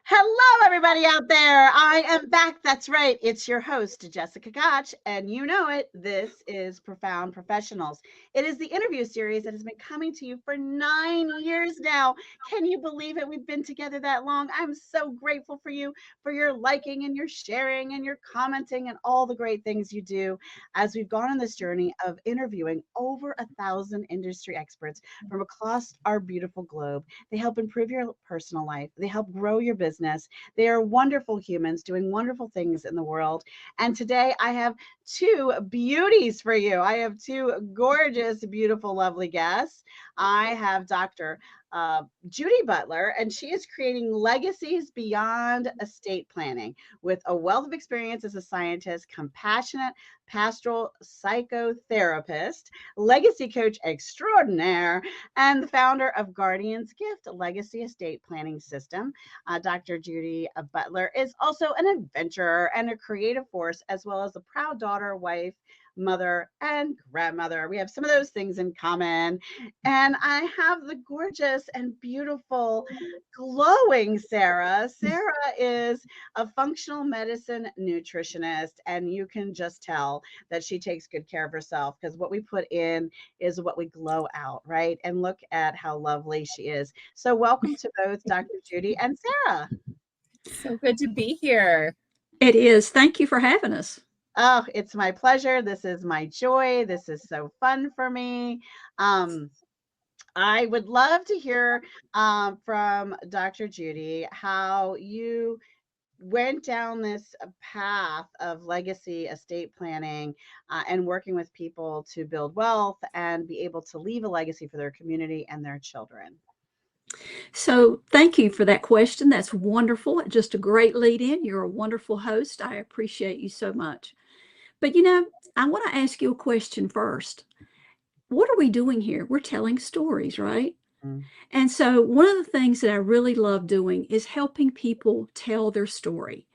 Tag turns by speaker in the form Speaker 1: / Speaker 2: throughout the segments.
Speaker 1: Hello, everybody out there. I am back. That's right. It's your host, Jessica Gotch, and you know it. This is Profound Professionals. It is the interview series that has been coming to you for 9 years now. Can you believe it? We've been together that long. I'm so grateful for you, for your liking and your sharing and your commenting and all the great things you do as we've gone on this journey of interviewing over 1,000 industry experts from across our beautiful globe. They help improve your personal life. They help grow your business. They are wonderful humans doing wonderful things in the world. And today I have two beauties for you. I have two gorgeous, beautiful, lovely guests. I have Dr. Judy Butler, and she is creating legacies beyond estate planning with a wealth of experience as a scientist, compassionate pastoral psychotherapist, legacy coach extraordinaire, and the founder of Guardian's Gift Legacy Estate Planning System. Dr. Judy Butler is also an adventurer and a creative force, as well as a proud daughter, wife, mother, and grandmother. We have some of those things in common. And I have the gorgeous and beautiful, glowing Sara. Sara is a functional medicine nutritionist, and you can just tell that she takes good care of herself because what we put in is what we glow out, right? And look at how lovely she is. So welcome to both Dr. Judy and Sara.
Speaker 2: So good to be here.
Speaker 3: It is. Thank you for having us.
Speaker 1: Oh, it's my pleasure. This is my joy. This is so fun for me. I would love to hear from Dr. Judy how you went down this path of legacy estate planning and working with people to build wealth and be able to leave a legacy for their community and their children.
Speaker 3: So thank you for that question. That's wonderful. Just a great lead in. You're a wonderful host. I appreciate you so much. But I want to ask you a question first. What are we doing here? We're telling stories, right?
Speaker 1: Mm.
Speaker 3: And so one of the things that I really love doing is helping people tell their story.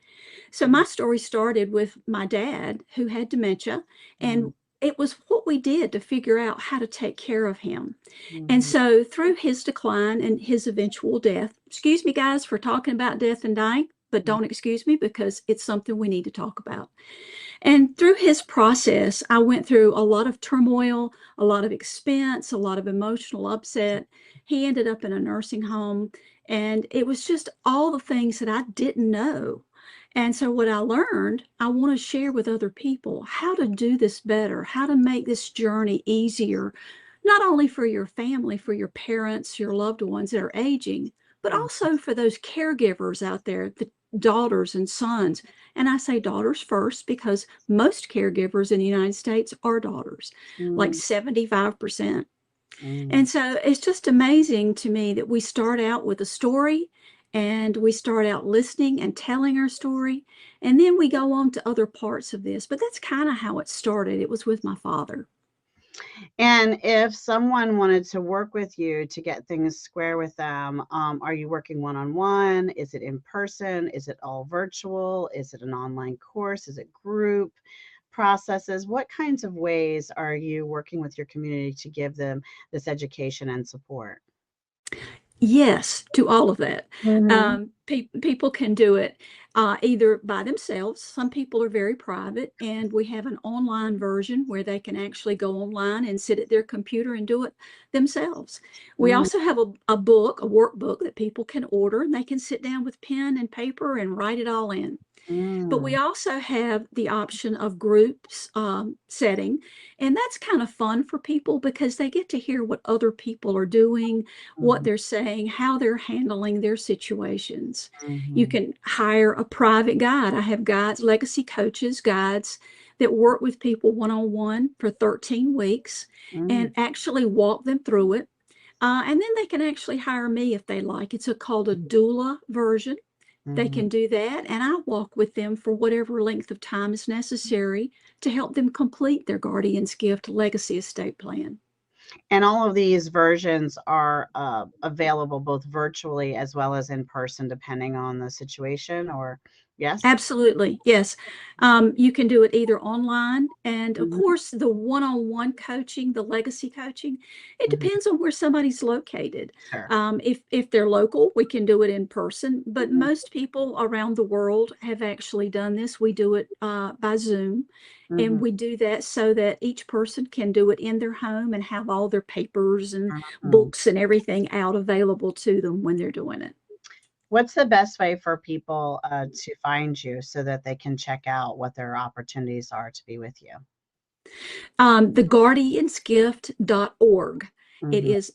Speaker 3: So my story started with my dad who had dementia, and it was what we did to figure out how to take care of him. And so through his decline and his eventual death, excuse me, guys, for talking about death and dying, but don't excuse me because it's something we need to talk about. And through his process, I went through a lot of turmoil, a lot of expense, a lot of emotional upset. He ended up in a nursing home, and it was just all the things that I didn't know. And so what I learned, I want to share with other people how to do this better, how to make this journey easier, not only for your family, for your parents, your loved ones that are aging, but also for those caregivers out there, the daughters and sons. And I say daughters first because most caregivers in the United States are daughters, like 75%. And so it's just amazing to me that we start out with a story and we start out listening and telling our story, and then we go on to other parts of this. But that's kind of how it started. It was with my father.
Speaker 1: And if someone wanted to work with you to get things square with them, are you working one-on-one? Is it in person? Is it all virtual? Is it an online course? Is it group processes? What kinds of ways are you working with your community to give them this education and support?
Speaker 3: Yes, to all of that. People can do it either by themselves. Some people are very private, and we have an online version where they can actually go online and sit at their computer and do it themselves. We also have a book, a workbook that people can order, and they can sit down with pen and paper and write it all in. But we also have the option of groups setting, and that's kind of fun for people because they get to hear what other people are doing, what they're saying, how they're handling their situations. You can hire a private guide. I have guides, legacy coaches, guides that work with people one-on-one for 13 weeks and actually walk them through it. And then they can actually hire me if they like. It's called a doula version. They
Speaker 1: Mhm.
Speaker 3: can do that, and I walk with them for whatever length of time is necessary to help them complete their guardian's gift legacy estate plan.
Speaker 1: And all of these versions are available both virtually as well as in person, depending on the situation, or yes?
Speaker 3: Absolutely, yes. You can do it either online, and of
Speaker 1: Mhm,
Speaker 3: course, the one-on-one coaching, the legacy coaching, it
Speaker 1: mhm.
Speaker 3: depends on where somebody's located.
Speaker 1: Sure.
Speaker 3: If they're local, we can do it in person, but
Speaker 1: Mhm,
Speaker 3: most people around the world have actually done this. We do it by Zoom, and
Speaker 1: mhm,
Speaker 3: we do that so that each person can do it in their home and have all their papers and
Speaker 1: mhm.
Speaker 3: books and everything out available to them when they're doing it.
Speaker 1: What's the best way for people to find you so that they can check out what their opportunities are to be with you?
Speaker 3: Theguardiansgift.org. It
Speaker 1: Mhm.
Speaker 3: is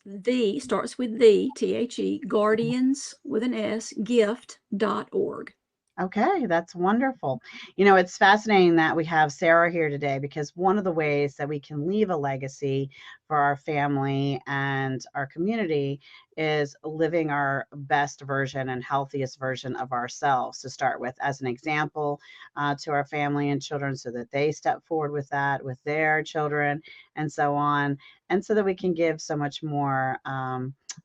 Speaker 3: starts with the, guardians with an S, gift.org.
Speaker 1: Okay, that's wonderful. It's fascinating that we have Sarah here today because one of the ways that we can leave a legacy for our family and our community is living our best version and healthiest version of ourselves to start with, as an example to our family and children, so that they step forward with that with their children and so on, and so that we can give so much more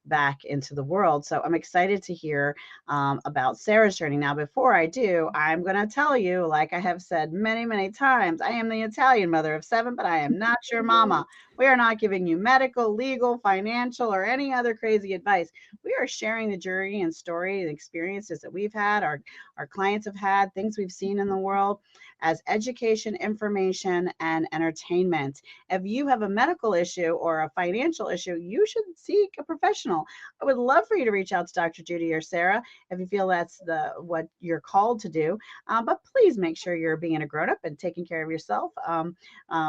Speaker 1: back into the world. So I'm excited to hear about Sarah's journey. Now, before I do, I'm going to tell you, like I have said many, many times, I am the Italian mother of 7, but I am not your mama. We are not giving you medical, legal, financial, or any other crazy advice. We are sharing the journey and story and experiences that we've had, our clients have had, things we've seen in the world as education, information, and entertainment. If you have a medical issue or a financial issue, you should seek a professional. I would love for you to reach out to Dr. Judy or Sarah if you feel that's what you're called to do. But please make sure you're being a grown up and taking care of yourself.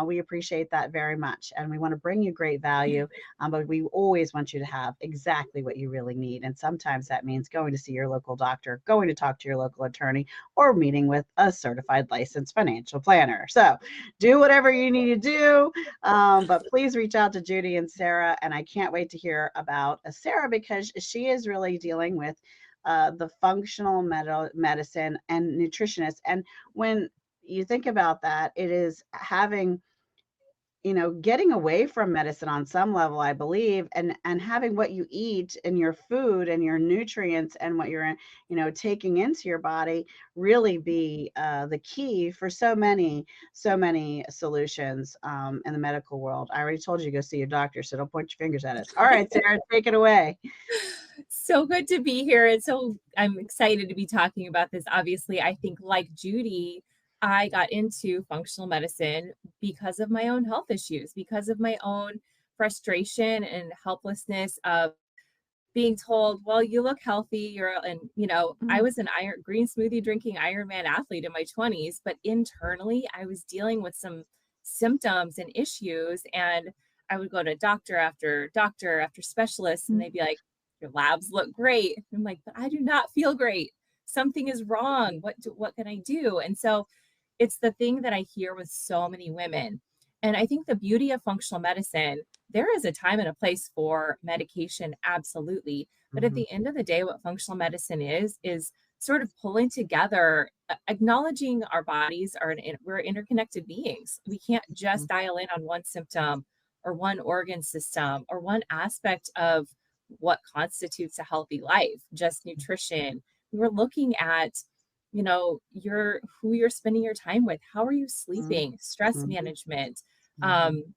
Speaker 1: We appreciate that very much, and we want to bring you great value. But we always want you to have exactly what you really need, and sometimes that means going to see your local doctor, going to talk to your local attorney, or meeting with a certified licensed financial planner. So do whatever you need to do, but please reach out to Judy and Sarah. And I can't wait to hear about Sarah because she is really dealing with the functional medicine and nutritionist. And when you think about that, it is having, getting away from medicine on some level, I believe, and having what you eat and your food and your nutrients and what you're, taking into your body really be the key for so many solutions in the medical world. I already told you to go see your doctor, so don't point your fingers at us. All right, Sarah, take it away.
Speaker 2: So good to be here. And so I'm excited to be talking about this. Obviously, I think like Judy, I got into functional medicine because of my own health issues, because of my own frustration and helplessness of being told, well, you look healthy. I
Speaker 3: Mm.
Speaker 2: was an green smoothie drinking Ironman athlete in my 20s, but internally I was dealing with some symptoms and issues. And I would go to doctor after specialist, and
Speaker 3: Mm.
Speaker 2: they'd be like, your labs look great. I'm like, but I do not feel great. Something is wrong. What can I do? And so it's the thing that I hear with so many women. And I think the beauty of functional medicine, there is a time and a place for medication, absolutely. But at
Speaker 1: Mhm,
Speaker 2: the end of the day, what functional medicine is sort of pulling together, acknowledging our bodies we're interconnected beings. We can't just
Speaker 1: mhm,
Speaker 2: dial in on one symptom or one organ system or one aspect of what constitutes a healthy life, just nutrition. We're looking at your who you're spending your time with, how are you
Speaker 1: mhm,
Speaker 2: sleeping, stress
Speaker 1: mhm,
Speaker 2: management,
Speaker 1: mhm,
Speaker 2: um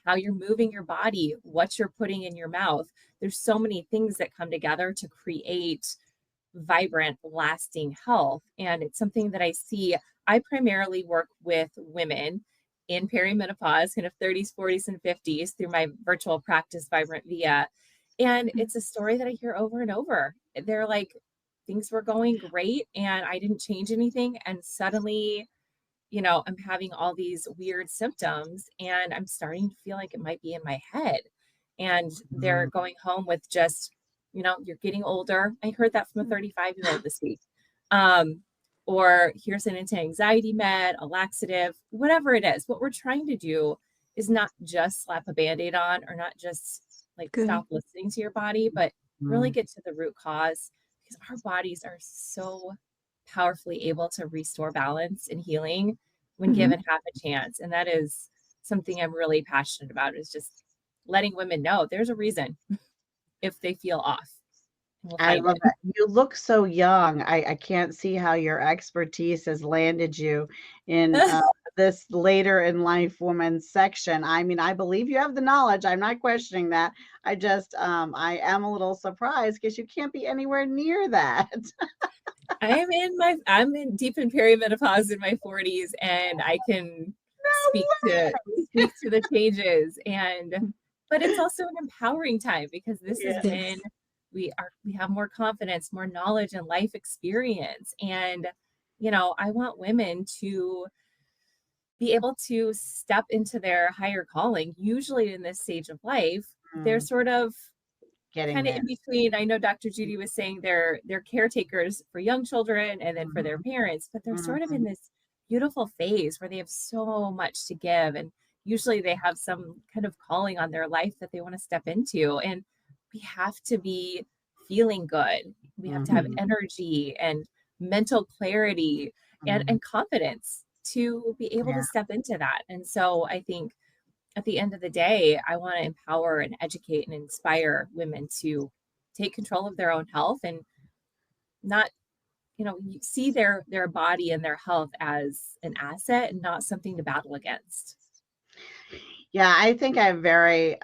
Speaker 2: how you're moving your body, what you're putting in your mouth. There's so many things that come together to create vibrant, lasting health. And it's something that I see. I primarily work with women in perimenopause, kind of 30s, 40s, and 50s through my virtual practice, Vibrant Via. And
Speaker 3: Mm.
Speaker 2: it's a story that I hear over and over. They're like, things were going great and I didn't change anything. And suddenly, I'm having all these weird symptoms and I'm starting to feel like it might be in my head. And they're
Speaker 1: mhm,
Speaker 2: going home with just, you're getting older. I heard that from a 35-year-old this week. Um, or here's an anti-anxiety med, a laxative, whatever it is. What we're trying to do is not just slap a band-aid on or not just like
Speaker 3: Good.
Speaker 2: stop listening to your body, but really
Speaker 1: Mm.
Speaker 2: get to the root cause, because our bodies are so powerfully able to restore balance and healing when
Speaker 3: Mhm.
Speaker 2: given half a chance. And that is something I'm really passionate about, is just letting women know there's a reason if they feel off, and we'll
Speaker 1: I
Speaker 2: find
Speaker 1: love
Speaker 2: it.
Speaker 1: that. You look so young. I can't see how your expertise has landed you in this later in life woman section. I mean, I believe you have the knowledge. I'm not questioning that. I just, I am a little surprised because you can't be anywhere near that.
Speaker 2: I'm in deep in perimenopause in my 40s, and I can speak to the changes. And but it's also an empowering time, because this is
Speaker 1: Yeah.
Speaker 2: when
Speaker 3: Yes.
Speaker 2: we have more confidence, more knowledge and life experience. And I want women to be able to step into their higher calling. Usually in this stage of life, they're
Speaker 1: Mm,
Speaker 2: sort of
Speaker 1: getting
Speaker 2: kind of
Speaker 1: there.
Speaker 2: in between. I know Dr. Judy was saying they're caretakers for young children and then for their parents, but they're sort of
Speaker 1: Mhm.
Speaker 2: in this beautiful phase where they have so much to give, and usually they have some kind of calling on their life that they want to step into. And we have to be feeling good. We have to have
Speaker 1: Mhm.
Speaker 2: energy and mental clarity and
Speaker 1: Mhm.
Speaker 2: confidence to be able to
Speaker 1: Yeah.
Speaker 2: step into that. And so I think at the end of the day, I want to empower and educate and inspire women to take control of their own health, and not, see their body and their health as an asset and not something to battle against.
Speaker 1: Yeah, I think I'm very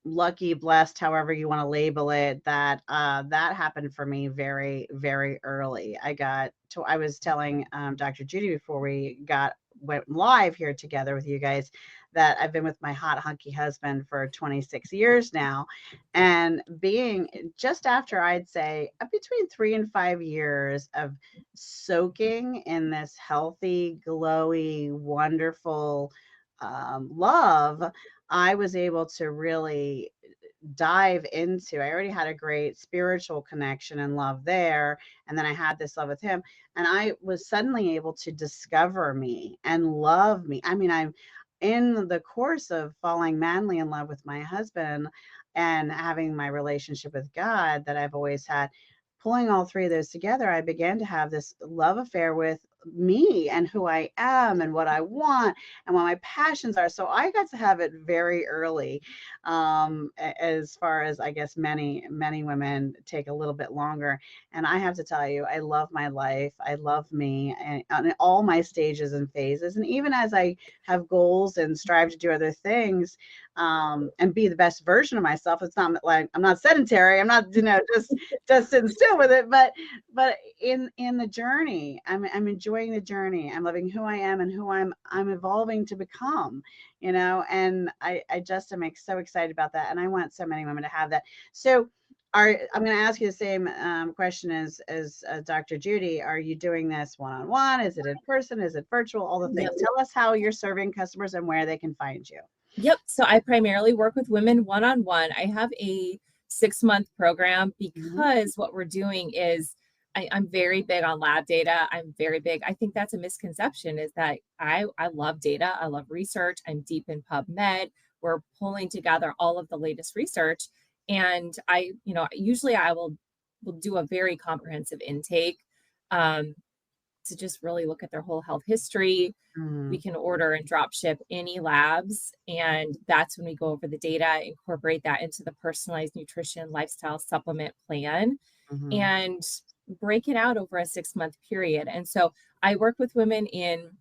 Speaker 1: lucky, blessed, however you want to label it, that that happened for me very, very early. I was telling Dr. Judy before we went live here together with you guys that I've been with my hot hunky husband for 26 years now, and being just after, I'd say, between 3 and 5 years of soaking in this healthy, glowy, wonderful love, I was able to really dive into. I already had a great spiritual connection and love there. And then I had this love with him. And I was suddenly able to discover me and love me. I mean, I'm in the course of falling madly in love with my husband and having my relationship with God that I've always had. Pulling all three of those together, I began to have this love affair with me and who I am and what I want and what my passions are. So I got to have it very early, as far as I guess many women take a little bit longer. And I have to tell you, I love my life. I love me and on all my stages and phases. And even as I have goals and strive to do other things, and be the best version of myself, it's not like I'm not sedentary. I'm not, just sitting still with it, but in the journey, I'm enjoying the journey. I'm loving who I am and who I'm evolving to become, and I just am so excited about that. And I want so many women to have that. So I'm going to ask you the same question as Dr. Judy. Are you doing this one-on-one? Is it in person? Is it virtual? All the things.
Speaker 2: Yep.
Speaker 1: Tell us how you're serving customers and where they can find you.
Speaker 2: Yep. So I primarily work with women one-on-one. I have a 6-month program,
Speaker 1: Mhm.
Speaker 2: because what we're doing is I'm very big on lab data. I'm very big. I think that's a misconception, is that I love data. I love research. I'm deep in PubMed. We're pulling together all of the latest research. And usually I will do a very comprehensive intake, um, to just really look at their whole health history. We
Speaker 1: Mhm.
Speaker 2: can order and drop ship any labs. And that's when we go over the data, incorporate that into the personalized nutrition lifestyle supplement plan,
Speaker 1: Mhm.
Speaker 2: and break it out over a 6-month period. And so I work with women in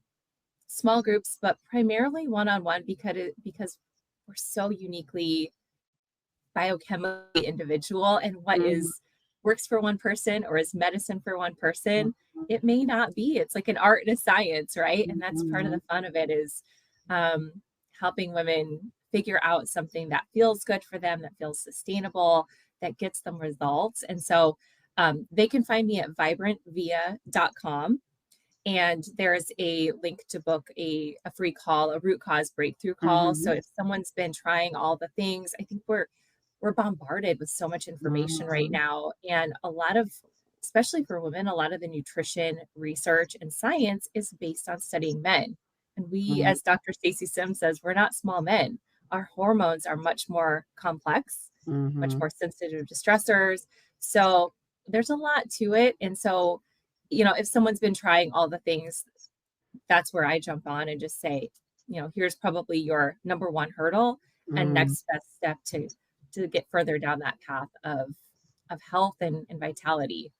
Speaker 2: small groups, but primarily one-on-one, because we're so uniquely biochemically individual, and what
Speaker 1: Mhm.
Speaker 2: is works for one person or is medicine for one
Speaker 1: Mhm.
Speaker 2: person, it may not be. It's like an art and a science, right? And that's part of
Speaker 1: Mhm.
Speaker 2: the fun of it, is um, helping women figure out something that feels good for them, that feels sustainable, that gets them results. And so they can find me at vibrantvia.com. And there's a link to book a free call, a root cause breakthrough call. So
Speaker 1: Mhm.
Speaker 2: if someone's been trying all the things, I think we're bombarded with so much information right
Speaker 1: Mhm.
Speaker 2: now. And a lot of, especially for women, a lot of the nutrition research and science is based on studying men. And we,
Speaker 1: Mhm.
Speaker 2: as Dr. Stacy Sims says, we're not small men. our hormones are much more complex, much
Speaker 1: Mm-hmm.
Speaker 2: more sensitive to stressors. So there's a lot to it. And so, if someone's been trying all the things, that's where I jump on and just say, here's probably your number one hurdle and
Speaker 1: Mm.
Speaker 2: next best step to get further down that path of health and vitality.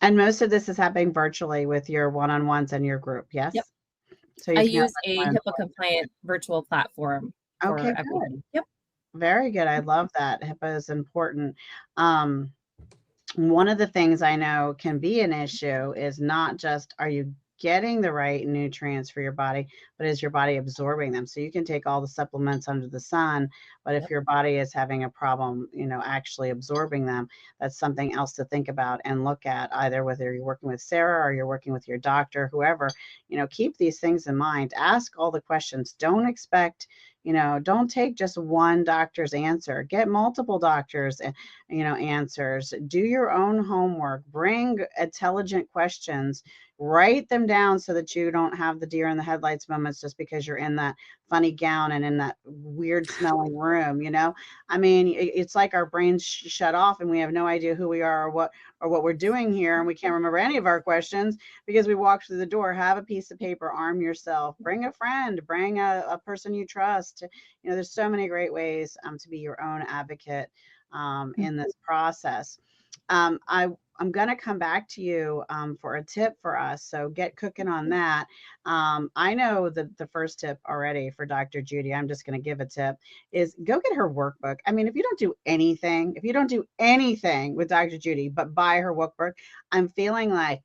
Speaker 1: And most of this is happening virtually with your one-on-ones and your group, yes?
Speaker 2: Yep.
Speaker 1: So
Speaker 2: I
Speaker 1: you can have
Speaker 2: use
Speaker 1: like
Speaker 2: a
Speaker 1: one.
Speaker 2: HIPAA compliant virtual platform
Speaker 1: Okay,
Speaker 2: for
Speaker 1: good.
Speaker 2: everything. Yep.
Speaker 1: Very good. I love that. HIPAA is important. Um, One of the things I know can be an issue is not just are you getting the right nutrients for your body, but is your body absorbing them? So you can take all the supplements under the sun, but if
Speaker 2: Yep.
Speaker 1: your body is having a problem, actually absorbing them, that's something else to think about and look at, either whether you're working with Sarah or you're working with your doctor, whoever, keep these things in mind. Ask all the questions. Don't expect, don't take just one doctor's answer. Get multiple doctors answers. Do your own homework. Bring intelligent questions. Write them down so that you don't have the deer in the headlights moments just because you're in that funny gown and in that weird smelling room. I mean, it's like our brains shut off and we have no idea who we are or what we're doing here, and we can't remember any of our questions because we walked through the door. Have a piece of paper. Arm yourself. Bring a friend. Bring a person you trust. There's so many great ways to be your own advocate in this process. I'm going to come back to you for a tip for us. So get cooking on that. I know the first tip already for Dr. Judy, I'm just going to give a tip, is go get her workbook. I mean, if you don't do anything with Dr. Judy, but buy her workbook, I'm feeling like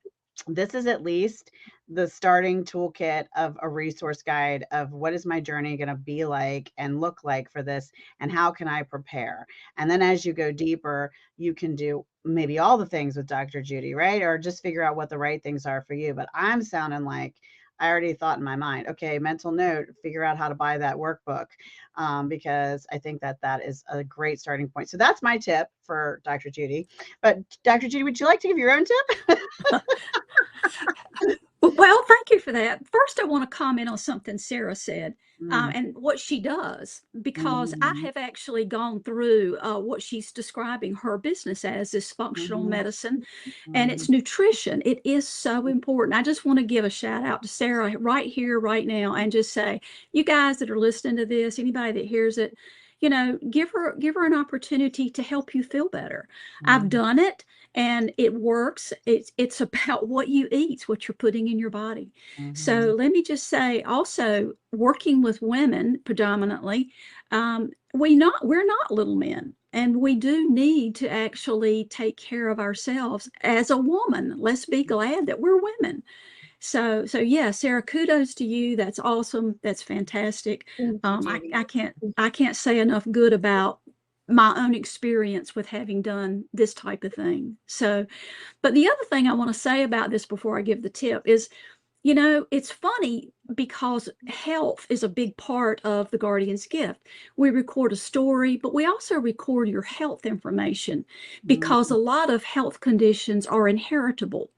Speaker 1: this is at least the starting toolkit of a resource guide of what is my journey going to be like and look like for this, and how can I prepare? And then as you go deeper, you can do maybe all the things with Dr. Judy, right? Or just figure out what the right things are for you. But I'm sounding like I already thought in my mind, okay, mental note, figure out how to buy that workbook, because I think that is a great starting point. So that's my tip for Dr. Judy. But Dr. Judy, would you like to give your own tip?
Speaker 3: Well, thank you for that. First, I want to comment on something Sarah said
Speaker 1: Mm,
Speaker 3: and what she does, because I
Speaker 1: mhm,
Speaker 3: have actually gone through what she's describing her business as, this functional
Speaker 1: mhm,
Speaker 3: medicine, and
Speaker 1: mhm,
Speaker 3: it's nutrition. It is so important. I just want to give a shout out to Sarah right here, right now, and just say, you guys that are listening to this, anybody that hears it, give her an opportunity to help you feel better. I've
Speaker 1: mhm,
Speaker 3: done it and it works. It's about what you eat, what you're putting in your body. So
Speaker 1: mhm,
Speaker 3: let me just say, also working with women predominantly, we're not little men, and we do need to actually take care of ourselves as a woman. Let's be glad that we're women. So yeah, Sarah, kudos to you. That's awesome. That's fantastic.
Speaker 2: Thank you, Judy.
Speaker 3: I can't say enough good about my own experience with having done this type of thing. So, but the other thing I want to say about this before I give the tip is, it's funny because health is a big part of the Guardian's Gift. We record a story, but we also record your health information because
Speaker 1: mhm,
Speaker 3: a lot of health conditions are inheritable.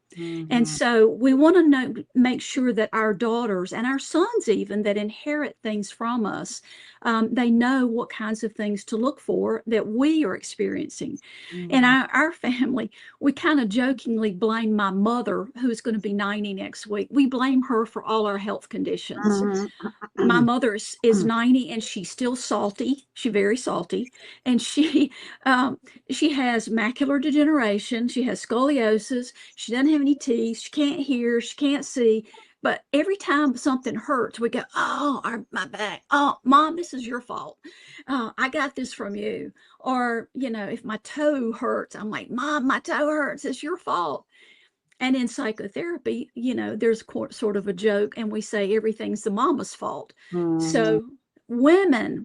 Speaker 3: And
Speaker 1: mhm,
Speaker 3: so we want to make sure that our daughters and our sons, even that inherit things from us, they know what kinds of things to look for that we are experiencing. In
Speaker 1: mhm,
Speaker 3: our family, we kind of jokingly blame my mother, who's going to be 90 next week. We blame her for all our health conditions.
Speaker 1: mhm,
Speaker 3: My mother is 90 and she's still salty. She's very salty. And um, she has macular degeneration. She has scoliosis. She doesn't have any teeth. She can't hear. She can't see. But every time something hurts, we go, oh, my back. Oh, Mom, this is your fault. I got this from you. Or, if my toe hurts, I'm like, Mom, my toe hurts. It's your fault. And in psychotherapy, there's sort of a joke, and we say everything's the mama's fault.
Speaker 1: mhm,
Speaker 3: So women.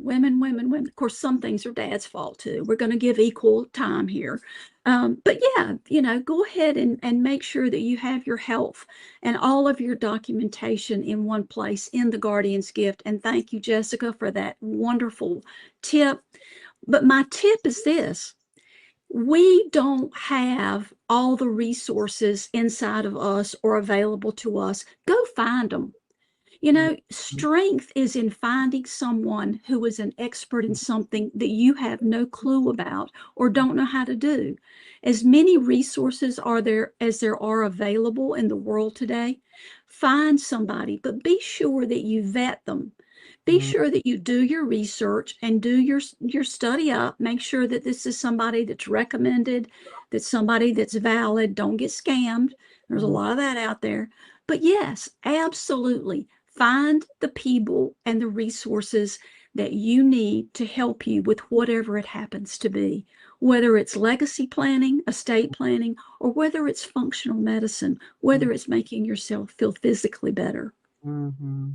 Speaker 3: Of course, some things are dad's fault too. We're going to give equal time here. But yeah, go ahead and make sure that you have your health and all of your documentation in one place in the Guardian's Gift. And thank you, Jessica, for that wonderful tip. But my tip is this: we don't have all the resources inside of us or available to us. Go find them. You know, strength is in finding someone who is an expert in something that you have no clue about or don't know how to do. As many resources are there as there are available in the world today, find somebody, but be sure that you vet them. Be
Speaker 1: Mm,
Speaker 3: sure that you do your research and do your study up. Make sure that this is somebody that's recommended, that's somebody that's valid. Don't get scammed. There's a
Speaker 1: mm,
Speaker 3: lot of that out there. But yes, absolutely. Find the people and the resources that you need to help you with whatever it happens to be, whether it's legacy planning, estate planning, or whether it's functional medicine,
Speaker 1: mm,
Speaker 3: whether it's making yourself feel physically better.
Speaker 1: mhm.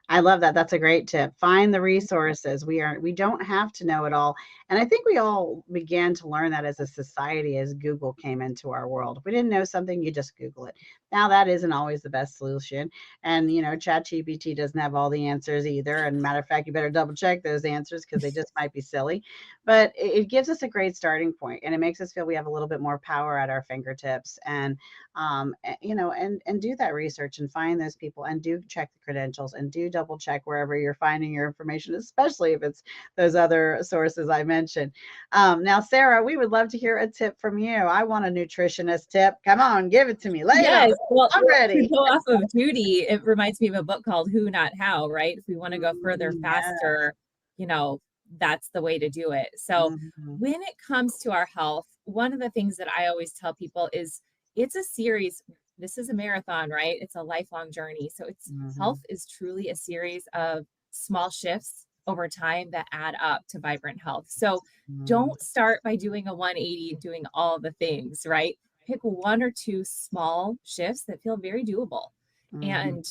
Speaker 1: I love that. That's a great tip. Find the resources. We don't have to know it all. And I think we all began to learn that as a society as Google came into our world. If we didn't know something, you just Google it. Now that isn't always the best solution. And ChatGPT doesn't have all the answers either. And matter of fact, you better double check those answers because they just might be silly. But it gives us a great starting point and it makes us feel we have a little bit more power at our fingertips. And and do that research and find those people and do check the credentials and do double check wherever you're finding your information, especially if it's those other sources I mentioned. Now, Sarah, we would love to hear a tip from you. I want a nutritionist tip. Come on, give it to me. Lay it on.
Speaker 2: Yes. Well,
Speaker 1: I'm
Speaker 2: to
Speaker 1: ready.
Speaker 2: go off of Judy, it reminds me of a book called Who Not How, right? If we want to go further,
Speaker 1: Yeah.
Speaker 2: faster, you know, that's the way to do it. So
Speaker 1: Mhm,
Speaker 2: when it comes to our health, one of the things that I always tell people is it's a series. This is a marathon, right? It's a lifelong journey. So it's
Speaker 1: mhm,
Speaker 2: health is truly a series of small shifts over time that add up to vibrant health. So
Speaker 1: mhm,
Speaker 2: don't start by doing a 180 and doing all the things, right? Pick one or two small shifts that feel very doable
Speaker 1: mhm,
Speaker 2: and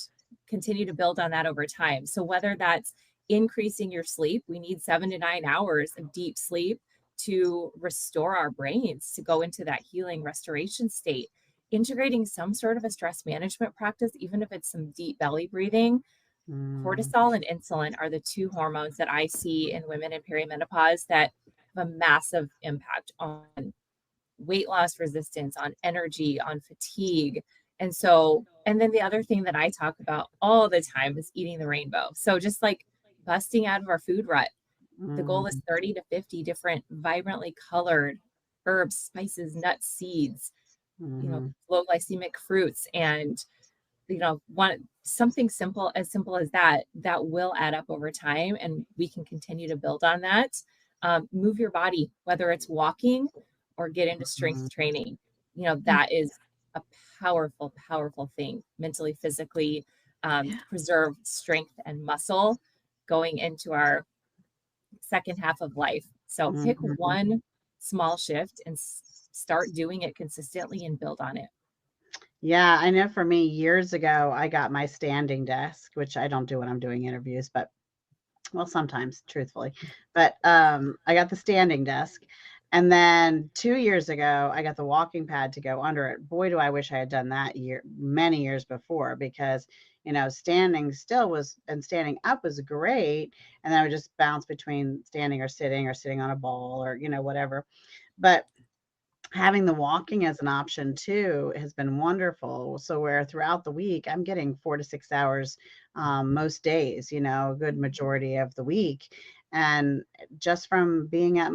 Speaker 2: continue to build on that over time. So whether that's increasing your sleep, we need 7 to 9 hours of deep sleep to restore our brains to go into that healing restoration state. Integrating some sort of a stress management practice, even if it's some deep belly breathing.
Speaker 1: mhm,
Speaker 2: Cortisol and insulin are the two hormones that I see in women in perimenopause that have a massive impact on weight loss resistance, on energy, on fatigue. And then the other thing that I talk about all the time is eating the rainbow. So just like busting out of our food rut, the goal is
Speaker 1: mhm,
Speaker 2: 30 to 50 different vibrantly colored herbs, spices, nuts, seeds,
Speaker 1: mhm,
Speaker 2: low glycemic fruits, and one something simple as that that will add up over time, and we can continue to build on that. Move your body, whether it's walking or get into strength
Speaker 1: mhm.
Speaker 2: training.
Speaker 3: Mm,
Speaker 2: That is a powerful thing mentally, physically,
Speaker 3: yeah,
Speaker 2: to preserve strength and muscle going into our second half of life. So pick
Speaker 1: Mhm.
Speaker 2: one small shift and start doing it consistently and build on it.
Speaker 1: Yeah, I know for me, years ago, I got my standing desk, which I don't do when I'm doing interviews, but well, sometimes, truthfully. But I got the standing desk. And then 2 years ago, I got the walking pad to go under it. Boy, do I wish I had done that many years before, because, standing still was and standing up was great. And then I would just bounce between standing or sitting on a ball or, whatever. But having the walking as an option too has been wonderful. So where throughout the week I'm getting 4 to 6 hours most days, a good majority of the week. And just from being at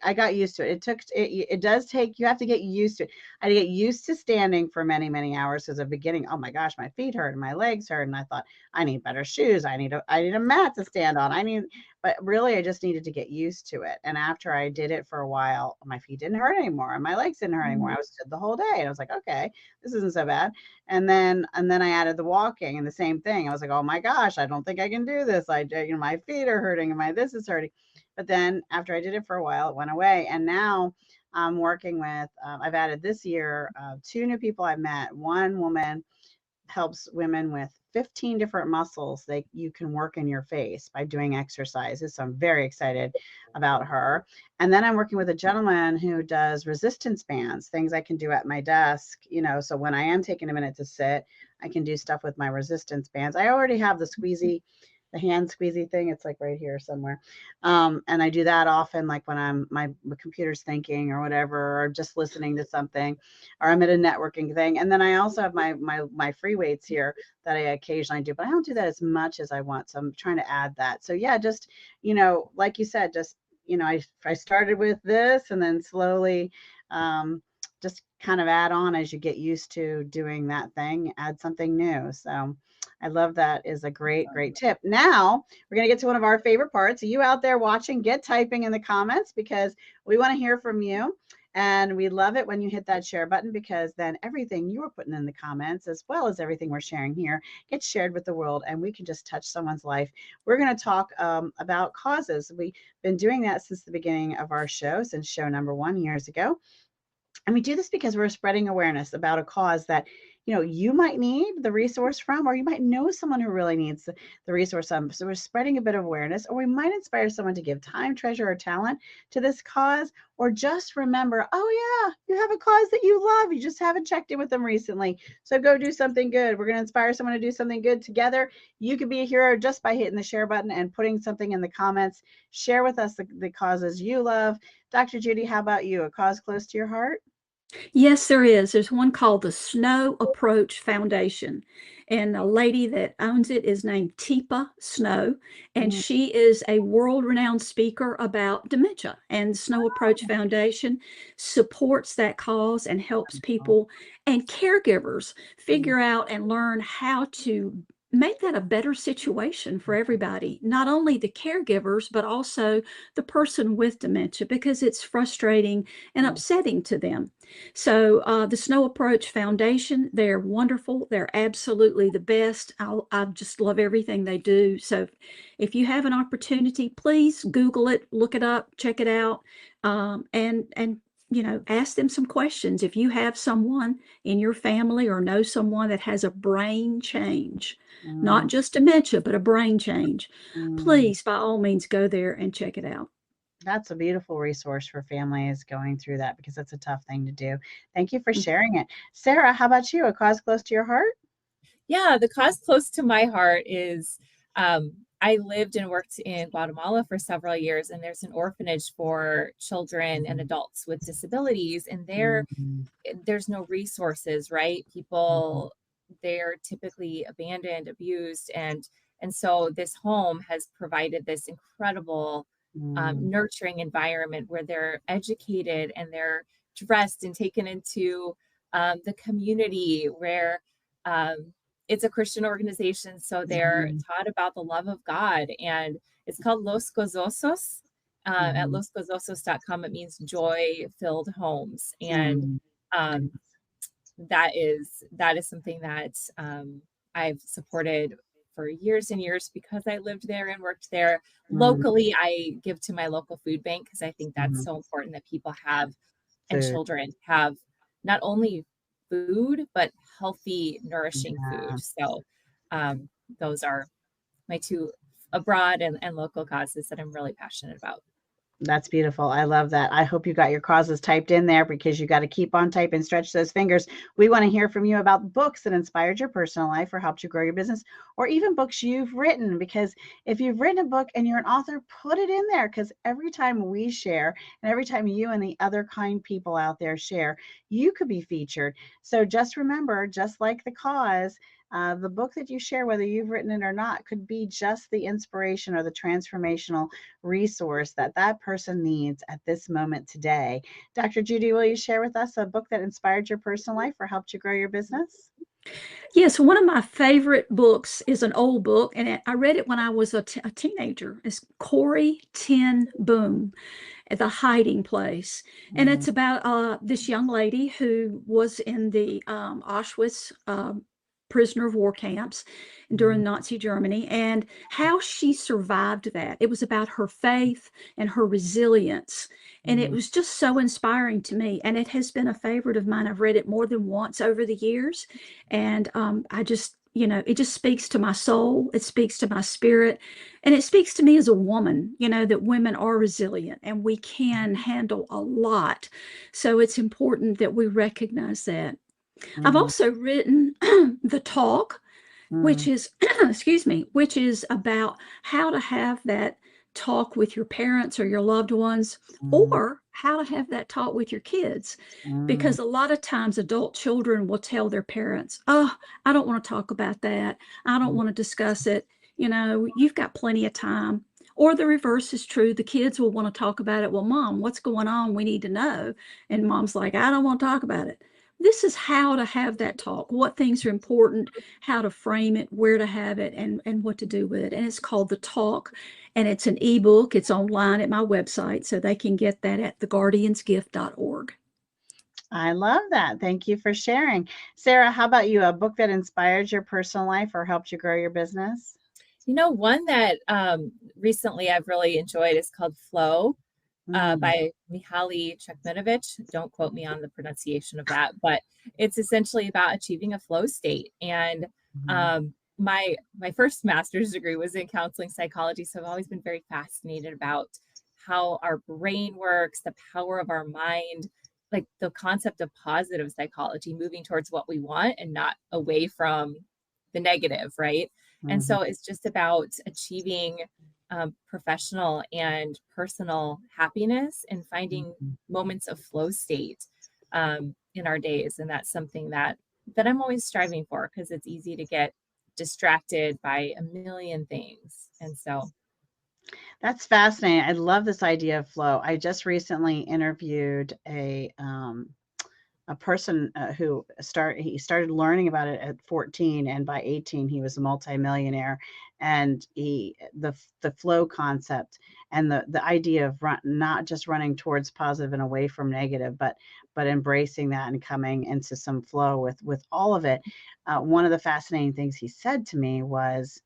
Speaker 1: I got used to it. It does take, you have to get used to it. I had to get used to standing for many, many hours because at the beginning, oh my gosh, my feet hurt and my legs hurt. And I thought, I need better shoes. I need a mat to stand on. But really, I just needed to get used to it. And after I did it for a while, my feet didn't hurt anymore and my legs didn't hurt anymore. I was stood the whole day and I was like, okay, this isn't so bad. And then I added the walking and the same thing. I was like, oh my gosh, I don't think I can do this. My feet are hurting and my this is hurting. But then after I did it for a while, it went away. And now I'm working with, I've added this year, two new people I met. One woman helps women with 15 different muscles you can work in your face by doing exercises. So I'm very excited about her. And then I'm working with a gentleman who does resistance bands, things I can do at my desk, so when I am taking a minute to sit, I can do stuff with my resistance bands. I already have the squeezy the hand squeezy thing. It's like right here somewhere. And I do that often, like when my computer's thinking or whatever, or just listening to something, or I'm at a networking thing. And then I also have my free weights here that I occasionally do, but I don't do that as much as I want. So I'm trying to add that. So yeah, just, like you said, just, I started with this and then slowly, just kind of add on as you get used to doing that thing, add something new. So I love that is a great, great tip. Now we're going to get to one of our favorite parts. You out there watching, get typing in the comments because we want to hear from you. And we love it when you hit that share button because then everything you're putting in the comments, as well as everything we're sharing here, gets shared with the world and we can just touch someone's life. We're going to talk about causes. We've been doing that since the beginning of our show, since show number 1 years ago. And we do this because we're spreading awareness about a cause that, you might need the resource from, or you might know someone who really needs the resource from. So we're spreading a bit of awareness, or we might inspire someone to give time, treasure, or talent to this cause, or just remember, oh yeah, you have a cause that you love. You just haven't checked in with them recently. So go do something good. We're going to inspire someone to do something good together. You could be a hero just by hitting the share button and putting something in the comments. Share with us the causes you love. Dr. Judy, how about you? A cause close to your heart?
Speaker 3: Yes, there is. There's one called the Snow Approach Foundation. And a lady that owns it is named Teepa Snow. And
Speaker 1: Mm.
Speaker 3: she is a world-renowned speaker about dementia. And Snow Approach Foundation supports that cause and helps people and caregivers figure out and learn how to make that a better situation for everybody, not only the caregivers, but also the person with dementia, because it's frustrating and upsetting to them. So the Snow Approach Foundation, they're wonderful. They're absolutely the best. I just love everything they do. So if you have an opportunity, please Google it, look it up, check it out, and ask them some questions. If you have someone in your family or know someone that has a brain change, not
Speaker 1: Mm,
Speaker 3: just dementia, but a brain change,
Speaker 1: mm.
Speaker 3: please, by all means, go there and check it out.
Speaker 1: That's a beautiful resource for families going through that because that's a tough thing to do. Thank you for sharing it. Sarah, how about you? A cause close to your heart?
Speaker 2: Yeah, the cause close to my heart is I lived and worked in Guatemala for several years, and there's an orphanage for children and adults with disabilities, and
Speaker 1: Mhm,
Speaker 2: there's no resources, right?
Speaker 1: mhm,
Speaker 2: People, they're typically abandoned, abused, and so this home has provided this incredible
Speaker 1: mm,
Speaker 2: nurturing environment where they're educated and they're dressed and taken into the community where um, it's a Christian organization, so they're
Speaker 1: mhm,
Speaker 2: taught about the love of God, and it's called Los Gozosos. At
Speaker 1: mhm,
Speaker 2: losgozosos.com, it means joy-filled homes, and
Speaker 1: mm.
Speaker 2: um,
Speaker 1: Nice.
Speaker 2: that is something that I've supported for years and years because I lived there and worked there.
Speaker 1: Mm,
Speaker 2: Locally, I give to my local food bank because I think that's
Speaker 1: mhm.
Speaker 2: so important that people have and
Speaker 1: Food.
Speaker 2: children have not only food but healthy, nourishing food.
Speaker 1: Yeah.
Speaker 2: So um, those are my two abroad and local causes that I'm really passionate about.
Speaker 1: That's beautiful. I love that. I hope you got your causes typed in there because you got to keep on typing, stretch those fingers. We want to hear from you about books that inspired your personal life or helped you grow your business, or even books you've written. Because if you've written a book and you're an author, put it in there because every time we share and every time you and the other kind people out there share, you could be featured. So just remember, just like the cause, the book that you share, whether you've written it or not, could be just the inspiration or the transformational resource that that person needs at this moment today. Dr. Judy, will you share with us a book that inspired your personal life or helped you grow your business?
Speaker 3: Yes, one of my favorite books is an old book, and I read it when I was a teenager. It's Corey Ten Boom, The Hiding Place. And
Speaker 1: Mm,
Speaker 3: it's about this young lady who was in the Auschwitz prisoner of war camps during
Speaker 1: mm,
Speaker 3: Nazi Germany and how she survived that. It was about her faith and her resilience. And it
Speaker 1: mm,
Speaker 3: was just so inspiring to me. And it has been a favorite of mine. I've read it more than once over the years. And I just, it just speaks to my soul. It speaks to my spirit. And it speaks to me as a woman, that women are resilient and we can handle a lot. So it's important that we recognize that. I've
Speaker 1: mm,
Speaker 3: also written The Talk, which is, excuse me, which is about how to have that talk with your parents or your loved ones, or how to have that talk with your kids. Because a lot of times adult children will tell their parents, oh, I don't want to talk about that. I don't want to discuss it. You know, you've got plenty of time. Or the reverse is true. The kids will want to talk about it. Well, mom, what's going on? We need to know. And mom's like, I don't want to talk about it. This is how to have that talk, what things are important, how to frame it, where to have it, and what to do with it. And it's called The Talk, and it's an ebook. It's online at my website, so they can get that at theguardiansgift.org.
Speaker 1: I love that. Thank you for sharing. Sara, how about you? A book that inspired your personal life or helped you grow your business?
Speaker 2: You know, one that recently I've really enjoyed is called Flow by Mihaly Csikszentmihalyi. Don't quote me on the pronunciation of that, but it's essentially about achieving a flow state. And my first master's degree was in counseling psychology, so I've always been very fascinated about how our brain works, the power of our mind, like the concept of positive psychology, moving towards what we want and not away from the negative, right? And so it's just about achieving professional and personal happiness and finding moments of flow state in our days. And that's something that I'm always striving for, because it's easy to get distracted by a million things. And so
Speaker 1: That's fascinating. I love this idea of flow. I just recently interviewed a person he started learning about it at 14, and by 18 he was a multimillionaire. And the flow concept and the idea of not just running towards positive and away from negative, but embracing that and coming into some flow with all of it. One of the fascinating things he said to me was,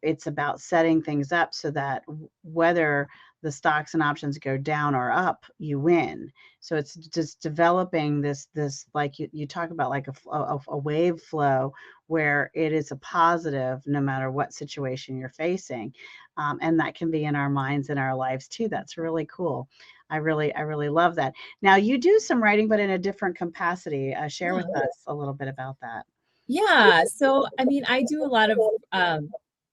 Speaker 1: it's about setting things up so that whether the stocks and options go down or up, you win. So it's just developing this like you talk about, like a wave flow, where it is a positive no matter what situation you're facing. And that can be in our minds and our lives too. That's really cool. I really love that. Now, you do some writing, but in a different capacity. Share with us a little bit about that.
Speaker 2: yeah, so I mean, I do a lot of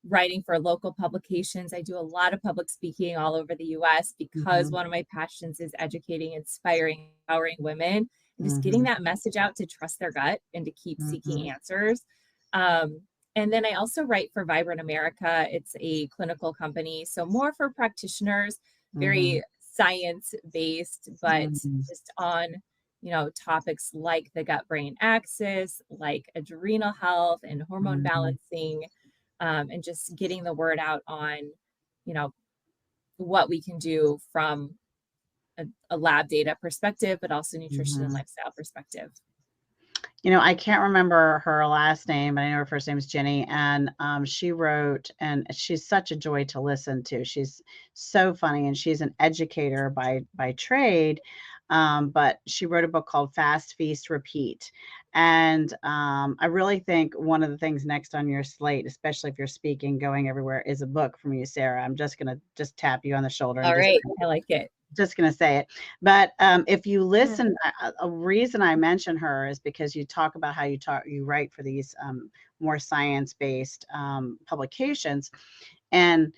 Speaker 2: writing for local publications. I do a lot of public speaking all over the US, because one of my passions is educating, inspiring, empowering women, and just getting that message out to trust their gut and to keep seeking answers. And then I also write for Vibrant America. It's a clinical company, so more for practitioners, very science-based, but just on topics like the gut-brain axis, like adrenal health and hormone balancing, and just getting the word out on, what we can do from a lab data perspective, but also nutrition and lifestyle perspective.
Speaker 1: I can't remember her last name, but I know her first name is Jenny. And she wrote, and she's such a joy to listen to. She's so funny, and she's an educator by trade. But she wrote a book called Fast, Feast, Repeat. And I really think one of the things next on your slate, especially if you're speaking, going everywhere, is a book from you, Sara. I'm just going to tap you on the shoulder.
Speaker 2: All right. I like it.
Speaker 1: Just going to say it. But if you listen, a reason I mention her is because you talk about how you write for these more science-based publications. And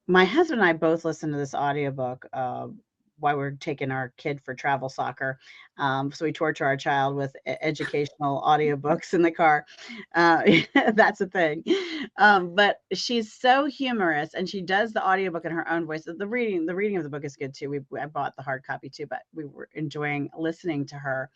Speaker 1: my husband and I both listened to this audiobook while we're taking our kid for travel soccer. So we torture our child with educational audiobooks in the car. That's a thing. But she's so humorous, and she does the audiobook in her own voice. The reading of the book is good too. I bought the hard copy too, but we were enjoying listening to her.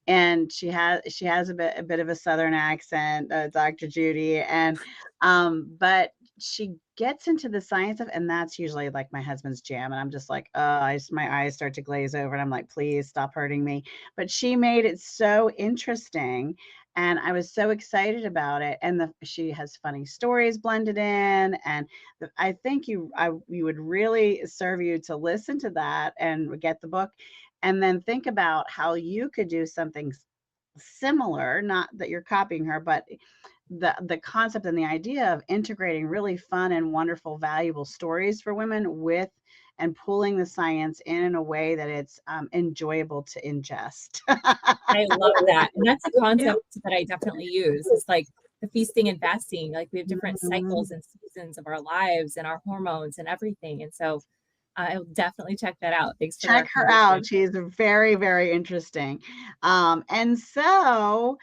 Speaker 1: And she has a bit of a Southern accent, Dr. Judy, and but she gets into the science of, and that's usually like my husband's jam. And I'm just like, my eyes start to glaze over, and I'm like, please stop hurting me. But she made it so interesting, and I was so excited about it. And she has funny stories blended in, and I think you would really serve you to listen to that and get the book, and then think about how you could do something similar, not that you're copying her, but the concept and the idea of integrating really fun and wonderful, valuable stories for women with and pulling the science in a way that it's enjoyable to ingest.
Speaker 2: I love that. And that's a concept that I definitely use. It's like the feasting and fasting. Like we have different
Speaker 1: Mhm.
Speaker 2: cycles and seasons of our lives and our hormones and everything. And so I'll definitely check that out. Thanks for the
Speaker 1: Check her out.
Speaker 2: recommendation.
Speaker 1: She's very, very interesting. And so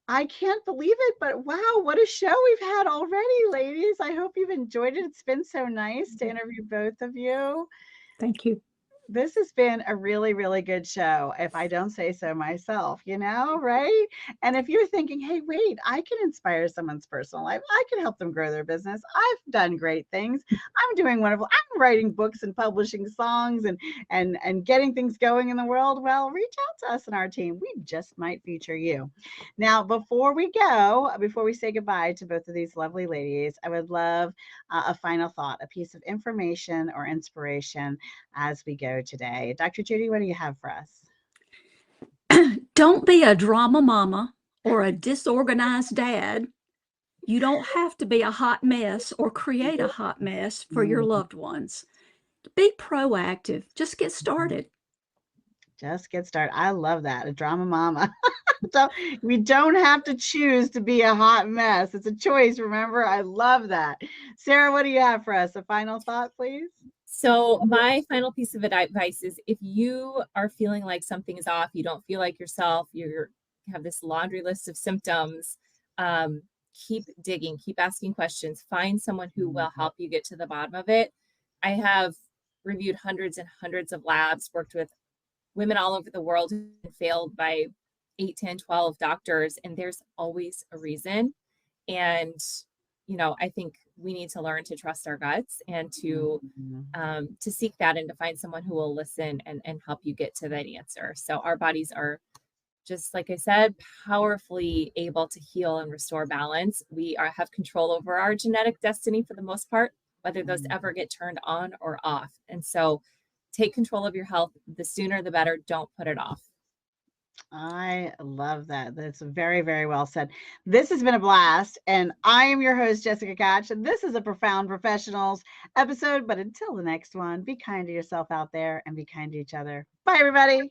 Speaker 1: I can't believe it, but wow, what a show we've had already, ladies. I hope you've enjoyed it. It's been so nice to interview both of you.
Speaker 3: Thank you.
Speaker 1: This has been a really, really good show, if I don't say so myself, right? And if you're thinking, hey, wait, I can inspire someone's personal life, I can help them grow their business. I've done great things. I'm doing wonderful. I'm writing books and publishing songs and getting things going in the world. Well, reach out to us and our team. We just might feature you. Now, before we say goodbye to both of these lovely ladies, I would love a final thought, a piece of information or inspiration as we go today. Dr. Judy, what do you have for us?
Speaker 3: Don't be a drama mama or a disorganized dad. You don't have to be a hot mess or create a hot mess for your loved ones. Be proactive. Just get started.
Speaker 1: Just get started. I love that. A drama mama. We don't have to choose to be a hot mess. It's a choice. Remember, I love that. Sarah, what do you have for us? A final thought, please?
Speaker 2: So my final piece of advice is if you are feeling like something is off, you don't feel like yourself, you have this laundry list of symptoms, keep digging, keep asking questions, find someone who will help you get to the bottom of it. I have reviewed hundreds and hundreds of labs, worked with women all over the world who failed by 8, 10, 12 doctors, and there's always a reason. And I think we need to learn to trust our guts and to seek that and to find someone who will listen and help you get to that answer. So our bodies are, just like I said, powerfully able to heal and restore balance. We have control over our genetic destiny for the most part, whether those ever get turned on or off. And so take control of your health. The sooner, the better. Don't put it off.
Speaker 1: I love that. That's very, very well said. This has been a blast. And I am your host, Jessica Gotch. And this is a Profound Professionals episode. But until the next one, be kind to yourself out there and be kind to each other. Bye, everybody.